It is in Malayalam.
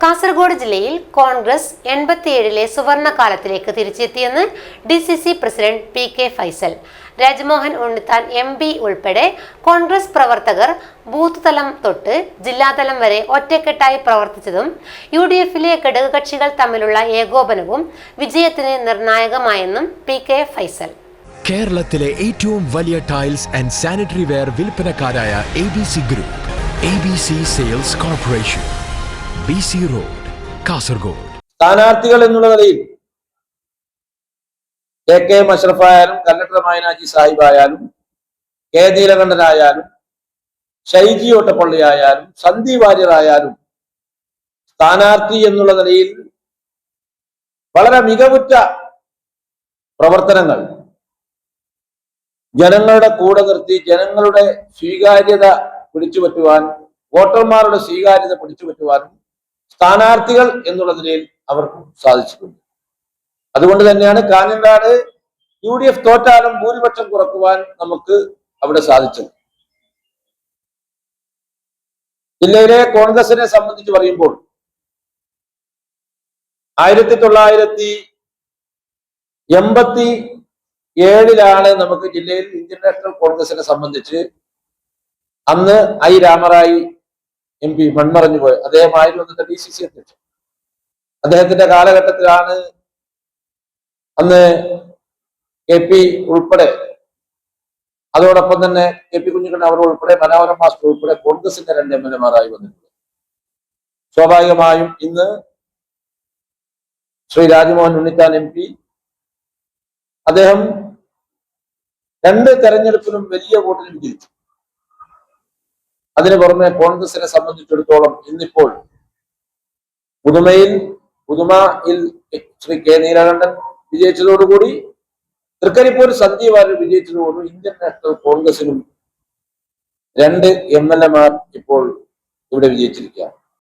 കാസർഗോഡ് ജില്ലയിൽ കോൺഗ്രസ് 87-ലെ സുവർണകാലത്തിലേക്ക് തിരിച്ചെത്തിയെന്ന് DCC president PK Faisal. Rajmohan Unnithan MP ഉൾപ്പെടെ കോൺഗ്രസ് പ്രവർത്തകർ ബൂത്ത് തലം തൊട്ട് ജില്ലാതലം വരെ ഒറ്റക്കെട്ടായി പ്രവർത്തിച്ചതും UDF-ലെ ഘടകകക്ഷികൾ തമ്മിലുള്ള ഏകോപനവും വിജയത്തിന് നിർണായകമായെന്നും PK ഫൈസൽ. കേരളത്തിലെ ഏറ്റവും വലിയ ടൈൽസ് ആൻഡ് സാനിറ്ററി വെയർ വിൽപ്പനക്കാരായ ABC group, ABC sales corporation, BC road, Kasaragod. സ്ഥാനാർത്ഥികൾ എന്നുള്ള നിലയിൽ KK മഷ്റഫായാലും കല്ലട്ടർ മൈനാജി സാഹിബായാലും K നീലകണ്ഠനായാലും ഷൈജി ഓട്ടപ്പള്ളിയായാലും സന്ദീപ് വാര്യരായാലും സ്ഥാനാർത്ഥി എന്നുള്ള നിലയിൽ വളരെ മികവുറ്റ പ്രവർത്തനങ്ങൾ ജനങ്ങളുടെ കൂടെ നിർത്തി ജനങ്ങളുടെ സ്വീകാര്യത പിടിച്ചുപറ്റുവാൻ, വോട്ടർമാരുടെ സ്വീകാര്യത പിടിച്ചുപറ്റുവാനും സ്ഥാനാർത്ഥികൾ എന്നുള്ള നിലയിൽ അവർക്ക് സാധിച്ചിട്ടുണ്ട്. അതുകൊണ്ട് തന്നെയാണ് കാഞ്ഞങ്ങാട് UDF തോറ്റാലും ഭൂരിപക്ഷം കുറക്കുവാൻ നമുക്ക് അവിടെ സാധിച്ചത്. ജില്ലയിലെ കോൺഗ്രസിനെ സംബന്ധിച്ച് പറയുമ്പോൾ 1987-ലാണ് നമുക്ക് ജില്ലയിൽ ഇന്ത്യൻ നാഷണൽ കോൺഗ്രസിനെ സംബന്ധിച്ച് അന്ന് I രാമറായി MP മൺമറഞ്ഞു പോയി. അദ്ദേഹമായിരുന്നു അന്നത്തെ DCC അധ്യക്ഷൻ. അദ്ദേഹത്തിന്റെ കാലഘട്ടത്തിലാണ് അന്ന് KP ഉൾപ്പെടെ, അതോടൊപ്പം തന്നെ KP കുഞ്ഞിക്കണ്ണൻ അവർ ഉൾപ്പെടെ, മനോഹരൻ മാസ്റ്റർ ഉൾപ്പെടെ കോൺഗ്രസിന്റെ 2 MLA-മാരായി വന്നിട്ടുണ്ട്. സ്വാഭാവികമായും ഇന്ന് ശ്രീ രാജ്മോഹൻ ഉണ്ണിത്താൻ MP അദ്ദേഹം 2 തെരഞ്ഞെടുപ്പിലും വലിയ വോട്ടിൽ വിജയിച്ചു. അതിനു പുറമെ കോൺഗ്രസിനെ സംബന്ധിച്ചിടത്തോളം ഇന്നിപ്പോൾ പുതുമയിൽ ശ്രീ K നീലകണ്ഠൻ വിജയിച്ചതോടുകൂടി, തൃക്കരിപ്പൂർ സന്ദീപ് വാര്യർ വിജയിച്ചതോടുകൂടി ഇന്ത്യൻ നാഷണൽ കോൺഗ്രസിനും 2 MLA-മാർ ഇപ്പോൾ ഇവിടെ വിജയിച്ചിരിക്കുകയാണ്.